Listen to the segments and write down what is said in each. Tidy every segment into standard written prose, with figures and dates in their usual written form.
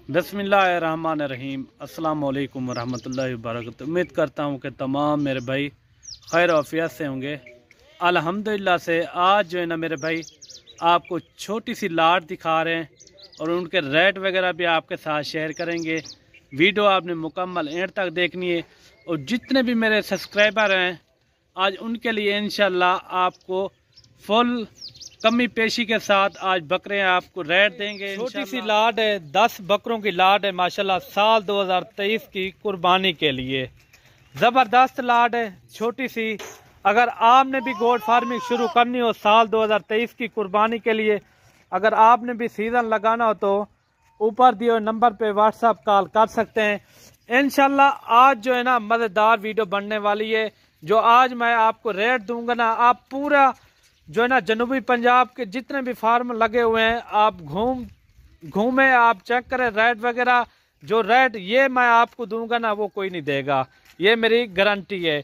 बिस्मिल्लाहिर्रहमानिर्रहीम। अस्सलाम वालेकुम रहमतुल्लाहि व बरकातहू। उम्मीद करता हूँ कि तमाम मेरे भाई खैर आफियत से होंगे। अल्हम्दुलिल्लाह से आज जो है ना मेरे भाई आपको छोटी सी लाट दिखा रहे हैं और उनके रेट वगैरह भी आपके साथ शेयर करेंगे। वीडियो आपने मुकम्मल एंड तक देखनी है और जितने भी मेरे सब्सक्राइबर हैं आज उनके लिए इंशाल्लाह आपको फुल कमी पेशी के साथ आज बकरे आपको रेट देंगे। छोटी सी लाट है, 10 बकरों की लाट है माशाल्लाह, साल 2023 की कुर्बानी के लिए ज़बरदस्त लाट है। छोटी सी अगर आपने भी गोट फार्मिंग शुरू करनी हो साल 2023 की कुर्बानी के लिए, अगर आपने भी सीज़न लगाना हो तो ऊपर दिए नंबर पे व्हाट्सअप कॉल कर सकते हैं। इंशाल्लाह आज जो है ना मज़ेदार वीडियो बनने वाली है। जो आज मैं आपको रेट दूंगा ना, आप पूरा जो है ना जनूबी पंजाब के जितने भी फार्म लगे हुए हैं आप घूमे, आप चेक करें रेट वगैरह। जो रेट ये मैं आपको दूंगा ना वो कोई नहीं देगा, ये मेरी गारंटी है।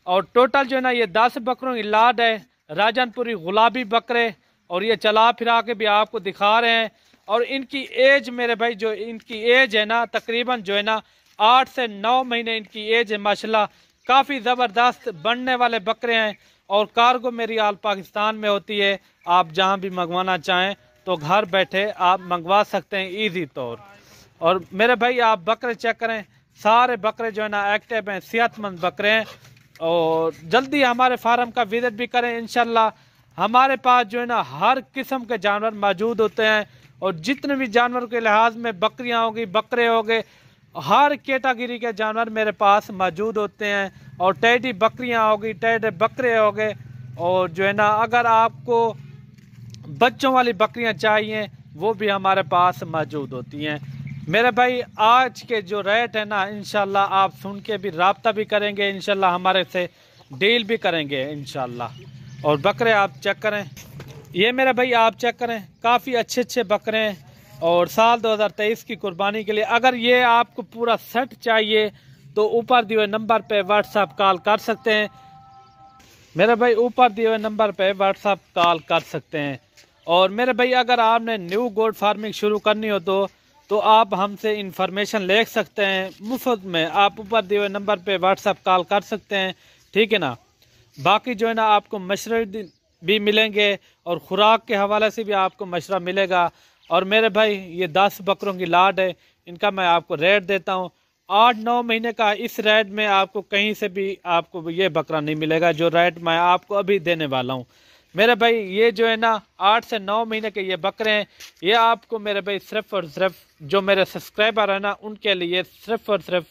और टोटल जो है ना ये 10 बकरों की लाट है, राजनपुरी गुलाबी बकरे, और ये चला फिरा के भी आपको दिखा रहे हैं। और इनकी एज मेरे भाई, जो इनकी एज है ना तकरीबन जो है ना 8 से 9 महीने इनकी एज है माशाल्लाह। काफ़ी ज़बरदस्त बनने वाले बकरे हैं और कार्गो मेरी आल पाकिस्तान में होती है। आप जहां भी मंगवाना चाहें तो घर बैठे आप मंगवा सकते हैं इजी तौर। और मेरे भाई आप बकरे चेक करें, सारे बकरे जो है ना एक्टिव हैं, सेहतमंद बकरे हैं। और जल्दी हमारे फार्म का विजिट भी करें इंशाल्लाह। हमारे पास जो है ना हर किस्म के जानवर मौजूद होते हैं और जितने भी जानवर के लिहाज में बकरियाँ होगी, बकरे हो गए, हर कैटेगरी के जानवर मेरे पास मौजूद होते हैं। और टेडी बकरियां होगी, टेडे बकरे हो गए, और जो है ना अगर आपको बच्चों वाली बकरियां चाहिए वो भी हमारे पास मौजूद होती हैं। मेरे भाई आज के जो रेट है ना इंशाल्लाह आप सुन के भी राब्ता भी करेंगे, इंशाल्लाह हमारे से डील भी करेंगे इंशाल्लाह। और बकरे आप चेक करें, ये मेरे भाई आप चेक करें, काफ़ी अच्छे अच्छे बकरे हैं और साल 2023 की कुर्बानी के लिए अगर ये आपको पूरा सेट चाहिए तो ऊपर दिए हुए नंबर पे व्हाट्सअप कॉल कर सकते हैं मेरे भाई, ऊपर दिए हुए नंबर पे व्हाट्सअप कॉल कर सकते हैं। और मेरे भाई अगर आपने न्यू गोट फार्मिंग शुरू करनी हो तो आप हमसे इंफॉर्मेशन ले सकते हैं मुफ्त में। आप ऊपर दिए हुए नंबर पे व्हाट्सअप कॉल कर सकते हैं, ठीक है ना। बाकी जो है ना आपको मशवरे भी मिलेंगे और खुराक के हवाले से भी आपको मशवरा मिलेगा। और मेरे भाई ये 10 बकरों की लाट है, इनका मैं आपको रेट देता हूँ 8-9 महीने का। इस रेट में आपको कहीं से भी आपको ये बकरा नहीं मिलेगा जो रेट मैं आपको अभी देने वाला हूँ मेरे भाई। ये जो है ना 8 से 9 महीने के ये बकरे हैं, ये आपको मेरे भाई सिर्फ और सिर्फ जो मेरे सब्सक्राइबर है ना उनके लिए सिर्फ और सिर्फ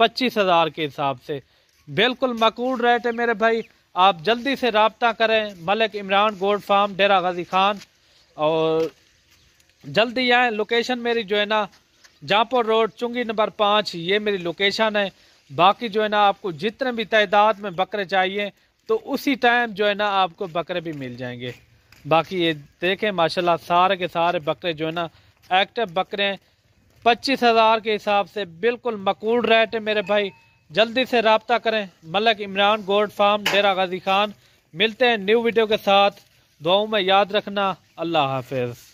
25,000 के हिसाब से बिल्कुल मकबूल रेट है मेरे भाई। आप जल्दी से रब्ता करें, मलिक इमरान गोट फार्म, डेरा गाजी खान, और जल्दी आए। लोकेशन मेरी जो है ना जहाँपुर रोड, चुंगी नंबर 5, ये मेरी लोकेशन है। बाकी जो है ना आपको जितने भी तादाद में बकरे चाहिए तो उसी टाइम जो है ना आपको बकरे भी मिल जाएंगे। बाकी ये देखें माशाल्लाह सारे के सारे बकरे जो है ना एक्टिव बकरे हैं। 25,000 के हिसाब से बिल्कुल मकबूल रेट है मेरे भाई। जल्दी से रब्ता करें, मलिक इमरान गोट फार्म, डेरा गाजी खान। मिलते हैं न्यू वीडियो के साथ, दुआओं में याद रखना। अल्लाह हाफिज़।